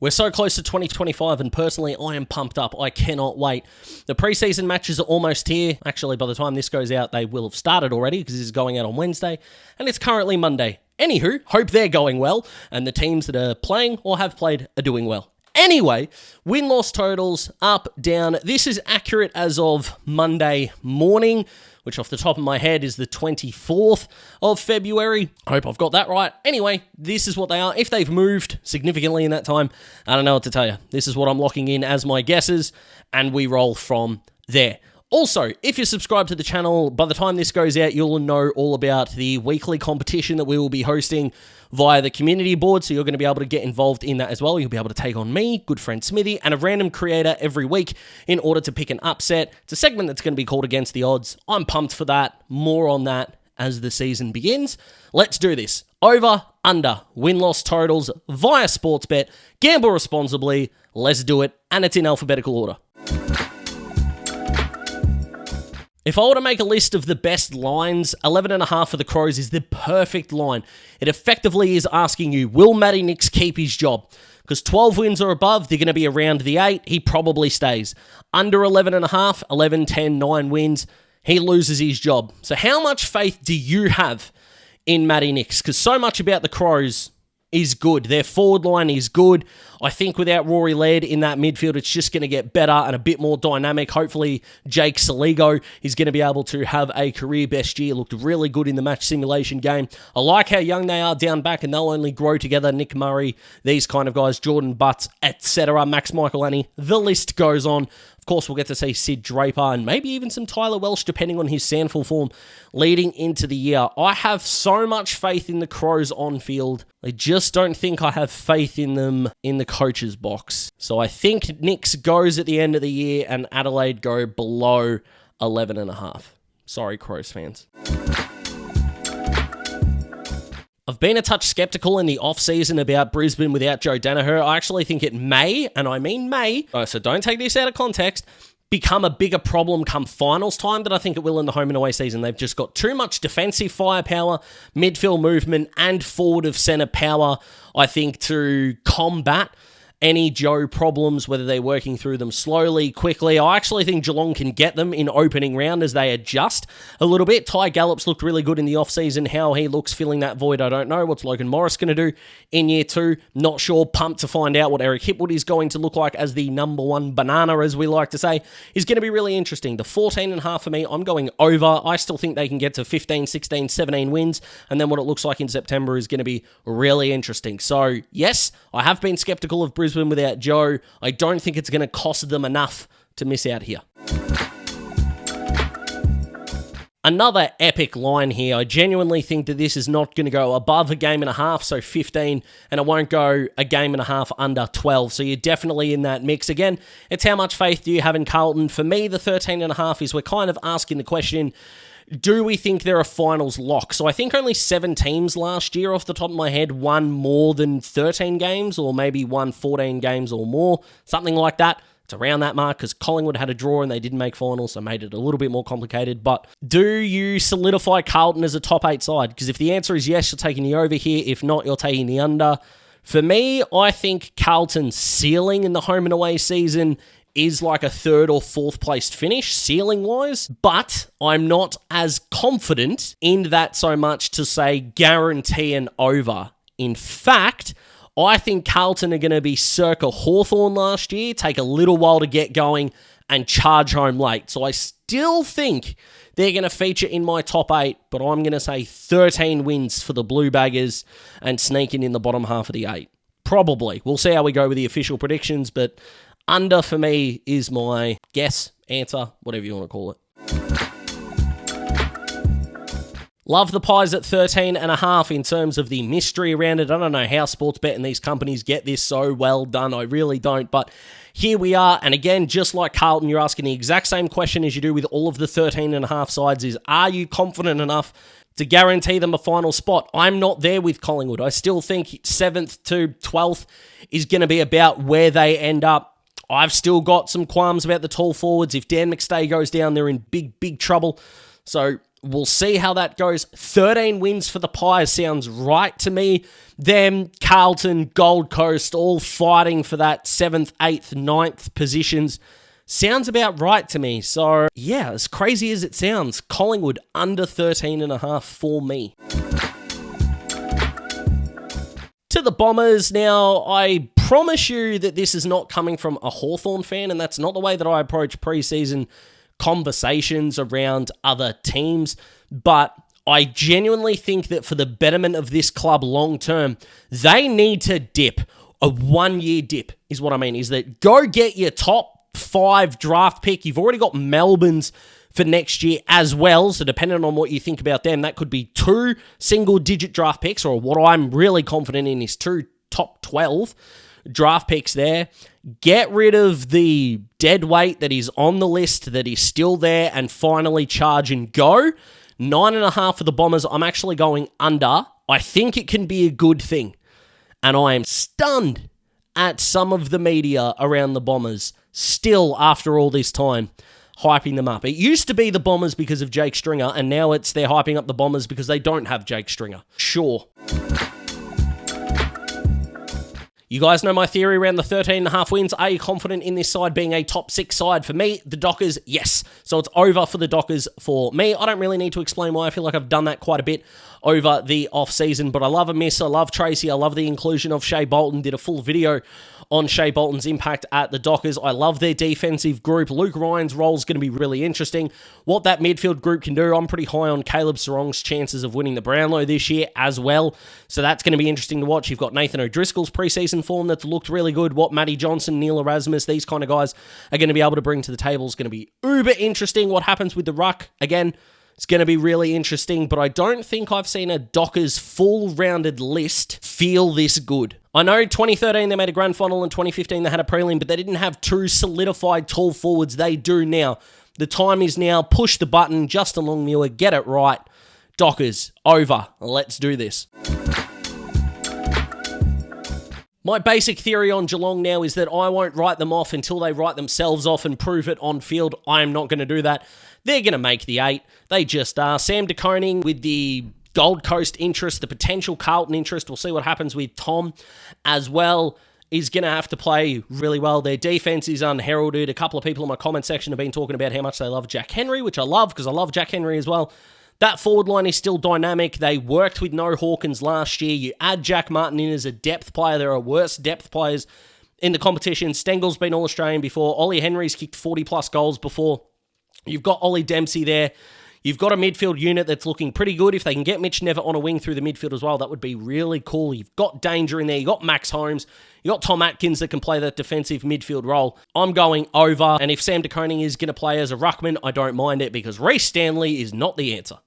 We're so close to 2025, and personally, I am pumped up. I cannot wait. The preseason matches are almost here. Actually, by the time this goes out, they will have started already because this is going out on Wednesday, and it's currently Monday. Anywho, hope they're going well, and the teams that are playing or have played are doing well. Anyway, win-loss totals up, down. This is accurate as of Monday morning, which off the top of my head is the 24th of February. I hope I've got that right. Anyway, this is what they are. If they've moved significantly in that time, I don't know what to tell you. This is what I'm locking in as my guesses, and we roll from there. Also, if you're subscribed to the channel, by the time this goes out, you'll know all about the weekly competition that we will be hosting via the community board, so you're going to be able to get involved in that as well. You'll be able to take on me, good friend Smithy, and a random creator every week in order to pick an upset. It's a segment that's going to be called Against the Odds. I'm pumped for that. More on that as the season begins. Let's do this. Over, under, win-loss totals via Sportsbet. Gamble responsibly. Let's do it. And it's in alphabetical order. If I were to make a list of the best lines, 11.5 for the Crows is the perfect line. It effectively is asking you, will Matty Nicks keep his job? Because 12 wins or above, they're going to be around the 8. He probably stays. Under 11.5, 11, 10, 9 wins, he loses his job. So how much faith do you have in Matty Nicks? Because so much about the Crows is good. Their forward line is good. I think without Rory Laird in that midfield, it's just going to get better and a bit more dynamic. Hopefully, Jake Saligo is going to be able to have a career best year. Looked really good in the match simulation game. I like how young they are down back, and they'll only grow together. Nick Murray, these kind of guys, Jordan Butts, etc. Max Michael-Annie, the list goes on. Of course, we'll get to see Sid Draper and maybe even some Tyler Welsh, depending on his Sandful form leading into the year. I have so much faith in the Crows on field. I just don't think I have faith in them in the coach's box. So I think Nicks goes at the end of the year and Adelaide go below 11.5. Sorry, Crows fans. I've been a touch skeptical in the off-season about Brisbane without Joe Danaher. I actually think it may, and I mean may, so don't take this out of context, become a bigger problem come finals time than I think it will in the home and away season. They've just got too much defensive firepower, midfield movement, and forward of centre power, I think, to combat any Joe problems, whether they're working through them slowly, quickly. I actually think Geelong can get them in opening round as they adjust a little bit. Ty Gallop's looked really good in the offseason. How he looks filling that void, I don't know. What's Logan Morris going to do in year 2? Not sure. Pumped to find out what Eric Hipwood is going to look like as the number one banana, as we like to say, is going to be really interesting. The 14.5 for me, I'm going over. I still think they can get to 15, 16, 17 wins, and then what it looks like in September is going to be really interesting. So, yes, I have been skeptical of Brisbane without Joe. I don't think it's going to cost them enough to miss out here. Another epic line here. I genuinely think that this is not going to go above a game and a half, so 15, and it won't go a game and a half under 12. So you're definitely in that mix. Again, it's how much faith do you have in Carlton? For me, the 13.5 is we're kind of asking the question, do we think they're a finals lock? So I think only 7 teams last year off the top of my head won more than 13 games, or maybe won 14 games or more, something like that. It's around that mark because Collingwood had a draw and they didn't make finals, so made it a little bit more complicated. But do you solidify Carlton as a top 8 side? Because if the answer is yes, you're taking the over here. If not, you're taking the under. For me, I think Carlton's ceiling in the home and away season is like a 3rd or 4th placed finish, ceiling-wise, but I'm not as confident in that so much to say guarantee an over. In fact, I think Carlton are going to be circa Hawthorn last year, take a little while to get going, and charge home late. So I still think they're going to feature in my top 8, but I'm going to say 13 wins for the Blue Baggers and sneaking in the bottom half of the 8. Probably. We'll see how we go with the official predictions, but under for me is my guess, answer, whatever you want to call it. Love the Pies at 13.5 in terms of the mystery around it. I don't know how Sportsbet and these companies get this so well done. I really don't, but here we are. And again, just like Carlton, you're asking the exact same question as you do with all of the 13.5 sides is, are you confident enough to guarantee them a final spot? I'm not there with Collingwood. I still think 7th to 12th is going to be about where they end up. I've still got some qualms about the tall forwards. If Dan McStay goes down, they're in big, big trouble. So we'll see how that goes. 13 wins for the Pies sounds right to me. Them, Carlton, Gold Coast, all fighting for that 7th, 8th, 9th positions. Sounds about right to me. So, yeah, as crazy as it sounds, Collingwood under 13.5 for me. To the Bombers. Now, I promise you that this is not coming from a Hawthorn fan, and that's not the way that I approach preseason conversations around other teams, but I genuinely think that for the betterment of this club long term, they need to dip. A 1-year dip is what I mean, is that go get your top 5 draft pick. You've already got Melbourne's for next year as well, so depending on what you think about them, that could be 2 single-digit draft picks, or what I'm really confident in is 2 top 12 draft picks there. Get rid of the dead weight that is on the list, that is still there, and finally charge and go. 9.5 for the Bombers. I'm actually going under. I think it can be a good thing. And I am stunned at some of the media around the Bombers still, after all this time, hyping them up. It used to be the Bombers because of Jake Stringer, and now they're hyping up the Bombers because they don't have Jake Stringer. Sure. You guys know my theory around the 13.5 wins. Are you confident in this side being a top 6 side? For me, the Dockers, yes. So it's over for the Dockers for me. I don't really need to explain why. I feel like I've done that quite a bit over the off-season, but I love a miss. I love Tracy. I love the inclusion of Shea Bolton. Did a full video on Shea Bolton's impact at the Dockers. I love their defensive group. Luke Ryan's role is going to be really interesting. What that midfield group can do, I'm pretty high on Caleb Sarong's chances of winning the Brownlow this year as well. So that's going to be interesting to watch. You've got Nathan O'Driscoll's preseason form that's looked really good. What Matty Johnson, Neil Erasmus, these kind of guys are going to be able to bring to the table is going to be uber interesting. What happens with the ruck, again, it's going to be really interesting, but I don't think I've seen a Dockers full-rounded list feel this good. I know 2013 they made a grand final, and 2015 they had a prelim, but they didn't have 2 solidified tall forwards. They do now. The time is now. Push the button. Justin Longmuir, get it right. Dockers, over. Let's do this. My basic theory on Geelong now is that I won't write them off until they write themselves off and prove it on field. I am not going to do that. They're going to make the 8. They just are. Sam De Koning with the Gold Coast interest, the potential Carlton interest. We'll see what happens with Tom as well. Is going to have to play really well. Their defense is unheralded. A couple of people in my comment section have been talking about how much they love Jack Henry, which I love because I love Jack Henry as well. That forward line is still dynamic. They worked with no Hawkins last year. You add Jack Martin in as a depth player. There are worse depth players in the competition. Stengel's been All-Australian before. Ollie Henry's kicked 40-plus goals before. You've got Ollie Dempsey there. You've got a midfield unit that's looking pretty good. If they can get Mitch Never on a wing through the midfield as well, that would be really cool. You've got Danger in there. You've got Max Holmes. You've got Tom Atkins that can play that defensive midfield role. I'm going over. And if Sam De Koning is going to play as a ruckman, I don't mind it because Reece Stanley is not the answer.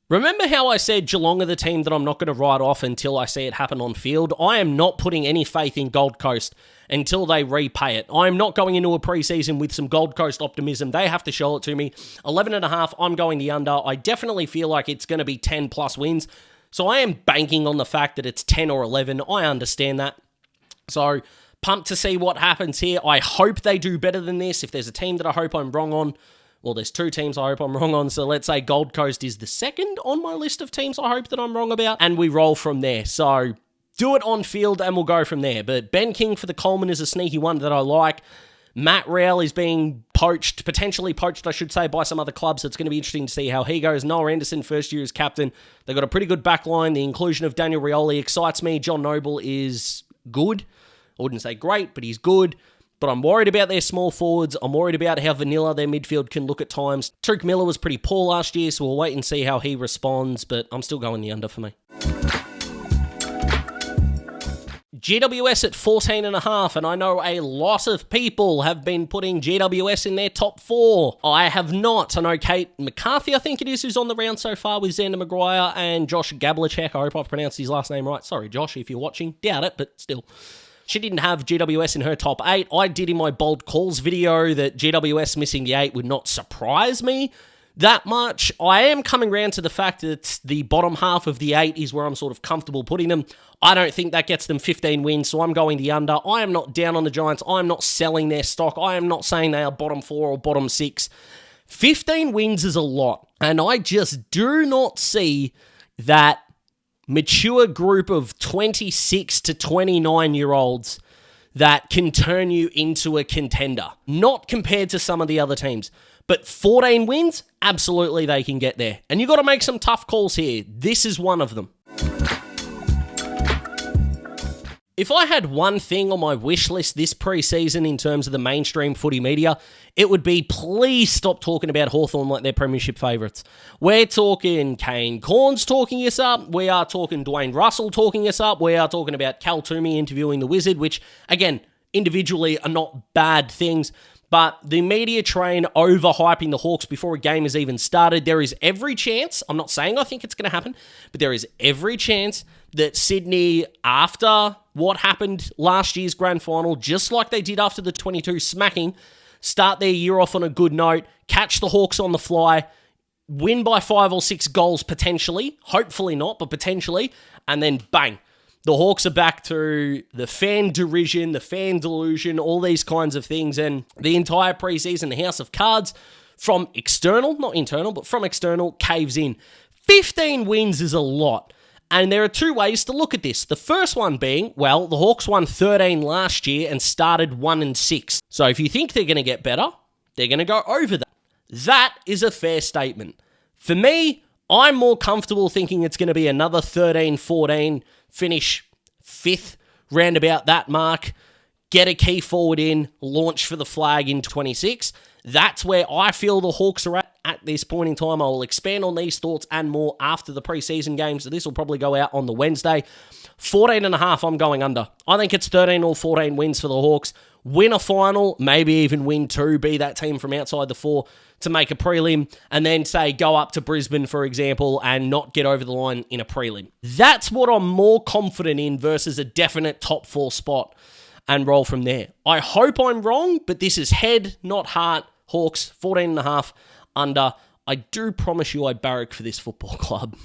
Remember how I said Geelong are the team that I'm not going to write off until I see it happen on field? I am not putting any faith in Gold Coast until they repay it. I'm not going into a preseason with some Gold Coast optimism. They have to show it to me. 11.5, I'm going the under. I definitely feel like it's going to be 10 plus wins. So I am banking on the fact that it's 10 or 11. I understand that. So pumped to see what happens here. I hope they do better than this. If there's a team that I hope I'm wrong on, well, there's 2 teams I hope I'm wrong on, so let's say Gold Coast is the second on my list of teams I hope that I'm wrong about, and we roll from there. So do it on field, and we'll go from there. But Ben King for the Coleman is a sneaky one that I like. Matt Rowell is being potentially poached, I should say, by some other clubs, so it's going to be interesting to see how he goes. Noah Anderson, first year as captain. They've got a pretty good back line. The inclusion of Daniel Rioli excites me. John Noble is good. I wouldn't say great, but he's good. But I'm worried about their small forwards. I'm worried about how vanilla their midfield can look at times. Tariq Miller was pretty poor last year, so we'll wait and see how he responds, but I'm still going the under for me. GWS at 14.5, and I know a lot of people have been putting GWS in their top 4. I have not. I know Kate McCarthy, I think it is, who's on the round so far with Xander Maguire and Josh Gablicek. I hope I've pronounced his last name right. Sorry, Josh, if you're watching. Doubt it, but still. She didn't have GWS in her top 8. I did in my bold calls video that GWS missing the 8 would not surprise me that much. I am coming around to the fact that the bottom half of the 8 is where I'm sort of comfortable putting them. I don't think that gets them 15 wins, so I'm going the under. I am not down on the Giants. I am not selling their stock. I am not saying they are bottom 4 or bottom 6. 15 wins is a lot, and I just do not see that mature group of 26 to 29-year-olds that can turn you into a contender. Not compared to some of the other teams. But 14 wins, absolutely they can get there. And you've got to make some tough calls here. This is one of them. If I had one thing on my wish list this pre-season in terms of the mainstream footy media, it would be please stop talking about Hawthorn like they're premiership favourites. We're talking Kane Corns talking us up. We are talking Dwayne Russell talking us up. We are talking about Cal Toomey interviewing the Wizard, which, again, individually are not bad things. But the media train overhyping the Hawks before a game has even started, there is every chance, I'm not saying I think it's going to happen, but there is every chance that Sydney, after what happened last year's grand final, just like they did after the 22 smacking, start their year off on a good note, catch the Hawks on the fly, win by 5 or 6 goals potentially, hopefully not, but potentially, and then bang. The Hawks are back to the fan derision, the fan delusion, all these kinds of things, and the entire preseason, the House of Cards, from external, not internal, but from external, caves in. 15 wins is a lot, and there are two ways to look at this. The first one being, well, the Hawks won 13 last year and started 1-6. So if you think they're going to get better, they're going to go over that. That is a fair statement. For me, I'm more comfortable thinking it's going to be another 13-14, finish 5th, round about that mark, get a key forward in, launch for the flag in 26. That's where I feel the Hawks are at this point in time. I will expand on these thoughts and more after the preseason game, so this will probably go out on the Wednesday. 14.5, I'm going under. I think it's 13 or 14 wins for the Hawks. Win a final, maybe even win 2, be that team from outside the 4 to make a prelim, and then, say, go up to Brisbane, for example, and not get over the line in a prelim. That's what I'm more confident in versus a definite top 4 spot and roll from there. I hope I'm wrong, but this is head, not heart. Hawks, 14.5 under. I do promise you I barrack for this football club.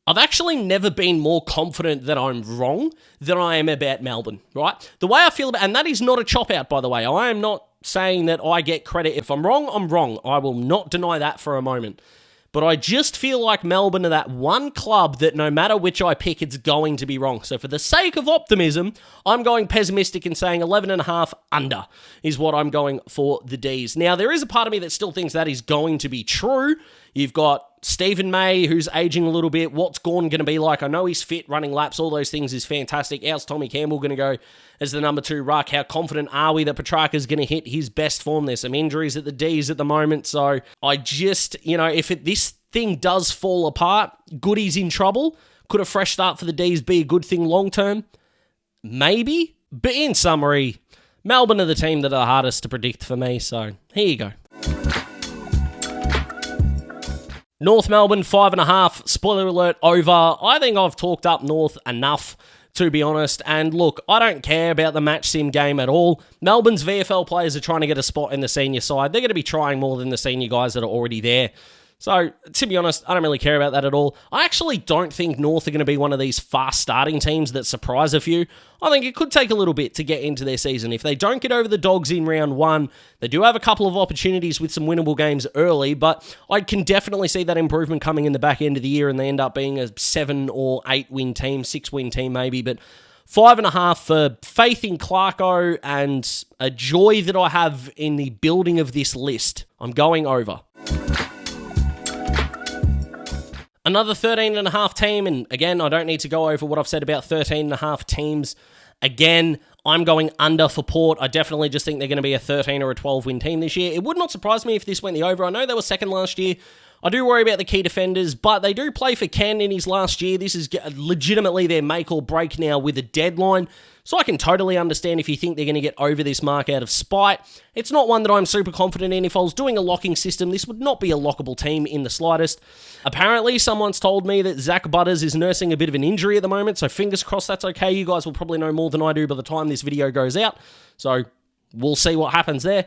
I've actually never been more confident that I'm wrong than I am about Melbourne, right? The way I feel about, and that is not a chop-out, by the way. I am not saying that I get credit. If I'm wrong, I'm wrong. I will not deny that for a moment. But I just feel like Melbourne are that one club that no matter which I pick, it's going to be wrong. So for the sake of optimism, I'm going pessimistic and saying 11.5 under is what I'm going for the Ds. Now, there is a part of me that still thinks that is going to be true. You've got Stephen May, who's aging a little bit. What's Gawn going to be like? I know he's fit, running laps, all those things is fantastic. How's Tommy Campbell going to go as the number 2 ruck? How confident are we that Petrarca's going to hit his best form? There's some injuries at the Ds at the moment. So I just, if this thing does fall apart, Goody's in trouble. Could a fresh start for the Ds be a good thing long term? Maybe. But in summary, Melbourne are the team that are the hardest to predict for me. So here you go. North Melbourne, 5.5. Spoiler alert, over. I think I've talked up North enough, to be honest. And look, I don't care about the match sim game at all. Melbourne's VFL players are trying to get a spot in the senior side. They're going to be trying more than the senior guys that are already there. So, to be honest, I don't really care about that at all. I actually don't think North are going to be one of these fast starting teams that surprise a few. I think it could take a little bit to get into their season. If they don't get over the Dogs in round 1, they do have a couple of opportunities with some winnable games early, but I can definitely see that improvement coming in the back end of the year and they end up being a 7 or 8 win team, 6 win team maybe, but 5.5 for faith in Clarko and a joy that I have in the building of this list. I'm going over. Another 13.5 team, and again, I don't need to go over what I've said about 13.5 teams. Again, I'm going under for Port. I definitely just think they're going to be a 13 or a 12 win team this year. It would not surprise me if this went the over. I know they were second last year. I do worry about the key defenders, but they do play for Ken in his last year. This is legitimately their make or break now with a deadline. So I can totally understand if you think they're going to get over this mark out of spite. It's not one that I'm super confident in. If I was doing a locking system, this would not be a lockable team in the slightest. Apparently, someone's told me that Zach Butters is nursing a bit of an injury at the moment, so fingers crossed that's okay. You guys will probably know more than I do by the time this video goes out. So we'll see what happens there.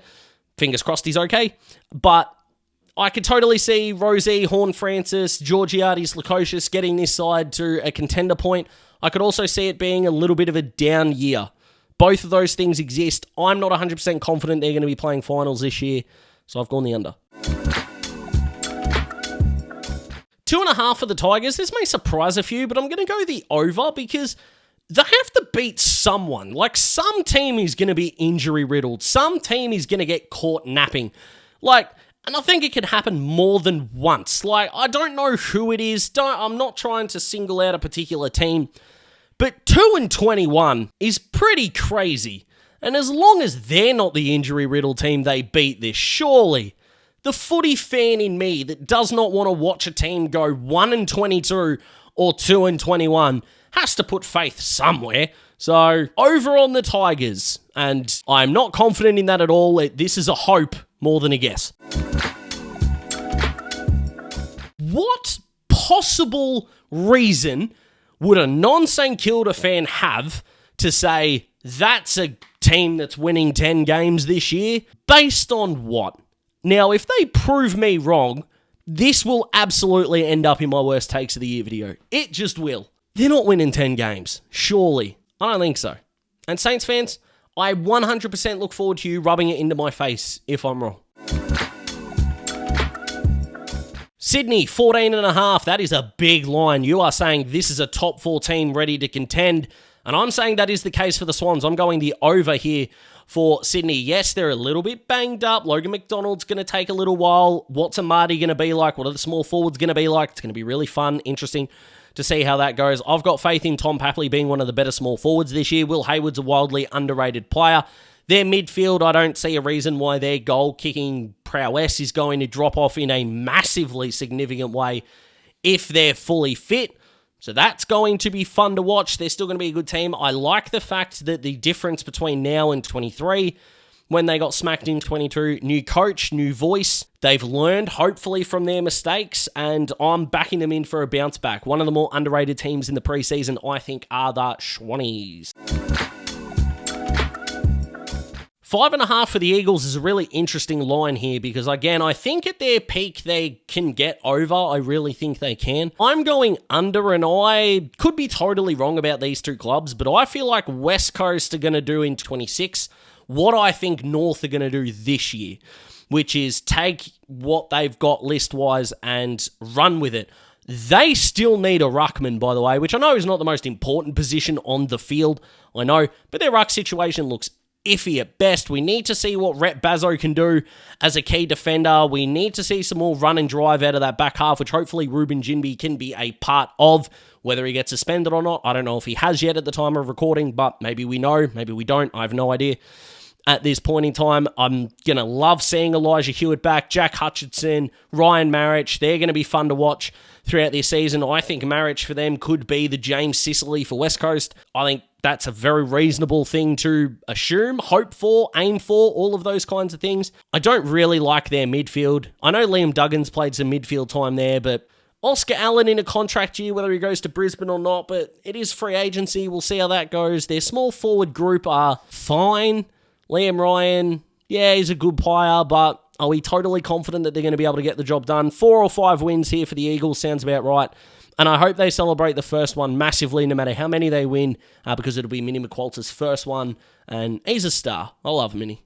Fingers crossed he's okay. But I could totally see Rosie, Horn-Francis, Georgiades, Lukosius getting this side to a contender point. I could also see it being a little bit of a down year Both of those things exist. I'm not 100% confident they're going to be playing finals this year, so I've gone the under. 2.5 for the Tigers. This may surprise a few, but I'm going to go the over because they have to beat someone. Like, some team is going to be injury-riddled. Some team is going to get caught napping. And I think it could happen more than once. I don't know who it is. I'm not trying to single out a particular team. But 2-21 is pretty crazy. And as long as they're not the injury-riddled team they beat this, surely the footy fan in me that does not want to watch a team go 1-22 or 2-21 has to put faith somewhere. So, over on the Tigers. And I'm not confident in that at all. This is a hope more than a guess. What possible reason would a non-St. Kilda fan have to say that's a team that's winning 10 games this year? Based on what? Now, if they prove me wrong, this will absolutely end up in my worst takes of the year video. It just will. They're not winning 10 games. Surely. I don't think so. And Saints fans, I 100% look forward to you rubbing it into my face if I'm wrong. Sydney, 14.5. That is a big line. You are saying this is a top 4 team ready to contend. And I'm saying that is the case for the Swans. I'm going the over here for Sydney. Yes, they're a little bit banged up. Logan McDonald's going to take a little while. What's Amadi going to be like? What are the small forwards going to be like? It's going to be really fun, interesting to see how that goes. I've got faith in Tom Papley being one of the better small forwards this year. Will Hayward's a wildly underrated player. Their midfield, I don't see a reason why their goal-kicking prowess is going to drop off in a massively significant way if they're fully fit. So that's going to be fun to watch. They're still going to be a good team. I like the fact that the difference between now and 23, when they got smacked in 22, new coach, new voice. They've learned, hopefully, from their mistakes, and I'm backing them in for a bounce back. One of the more underrated teams in the preseason, I think, are the Schwannies. 5.5 for the Eagles is a really interesting line here because, again, I think at their peak they can get over. I really think they can. I'm going under, and I could be totally wrong about these two clubs, but I feel like West Coast are going to do in 26 what I think North are going to do this year, which is take what they've got list-wise and run with it. They still need a ruckman, by the way, which I know is not the most important position on the field, I know, but their ruck situation looks iffy at best. We need to see what Rhett Bazzo can do as a key defender. We need to see some more run and drive out of that back half, which hopefully Ruben Jinbi can be a part of. Whether he gets suspended or not, I don't know if he has yet at the time of recording, but maybe we know, maybe we don't. I have no idea. At this point in time, I'm going to love seeing Elijah Hewitt back, Jack Hutchinson, Ryan Marich. They're going to be fun to watch throughout this season. I think Marich for them could be the James Sicily for West Coast. I think that's a very reasonable thing to assume, hope for, aim for, all of those kinds of things. I don't really like their midfield. I know Liam Duggan's played some midfield time there, but Oscar Allen in a contract year, whether he goes to Brisbane or not, but it is free agency. We'll see how that goes. Their small forward group are fine. Liam Ryan, yeah, he's a good player, but are we totally confident that they're going to be able to get the job done? 4 or 5 wins here for the Eagles sounds about right. And I hope they celebrate the first one massively, no matter how many they win, because it'll be Minnie McQualter's first one, and he's a star. I love Minnie.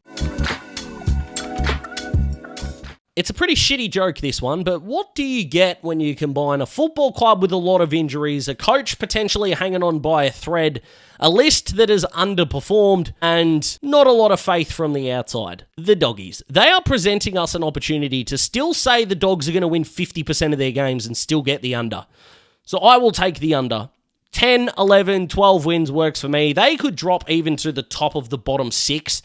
It's a pretty shitty joke, this one, but what do you get when you combine a football club with a lot of injuries, a coach potentially hanging on by a thread, a list that has underperformed, and not a lot of faith from the outside? The Doggies. They are presenting us an opportunity to still say the Dogs are going to win 50% of their games and still get the under. So I will take the under. 10, 11, 12 wins works for me. They could drop even to the top of the bottom 6.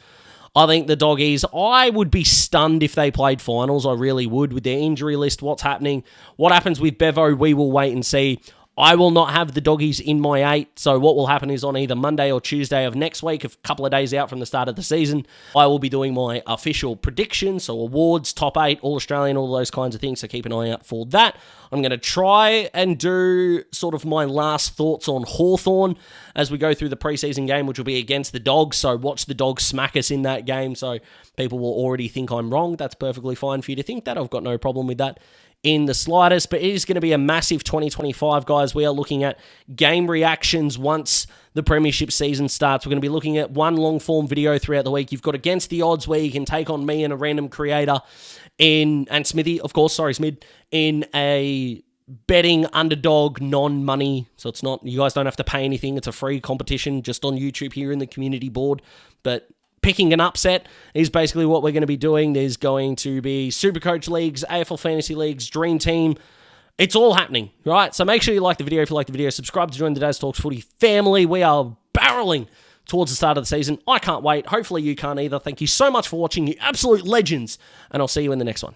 I think the Doggies, I would be stunned if they played finals. I really would with their injury list. What's happening? What happens with Bevo? We will wait and see. I will not have the Doggies in my 8, so what will happen is on either Monday or Tuesday of next week, a couple of days out from the start of the season, I will be doing my official predictions, so awards, top 8, All-Australian, all those kinds of things, so keep an eye out for that. I'm going to try and do sort of my last thoughts on Hawthorn as we go through the preseason game, which will be against the Dogs, so watch the Dogs smack us in that game, so people will already think I'm wrong. That's perfectly fine for you to think that. I've got no problem with that. in the slightest, but it is going to be a massive 2025, guys. We are looking at game reactions once the premiership season starts. We're going to be looking at one long-form video throughout the week. You've got Against the Odds, where you can take on me and a random creator and Smithy, of course, Smid, in a betting underdog non-money. So it's not, you guys don't have to pay anything. It's a free competition just on YouTube here in the community board. But picking an upset is basically what we're going to be doing. There's going to be Supercoach leagues, AFL fantasy leagues, Dream Team. It's all happening, right? So make sure you like the video. If you like the video, subscribe to join the Daz Talks Footy family. We are barreling towards the start of the season. I can't wait. Hopefully you can't either. Thank you so much for watching, you absolute legends, and I'll see you in the next one.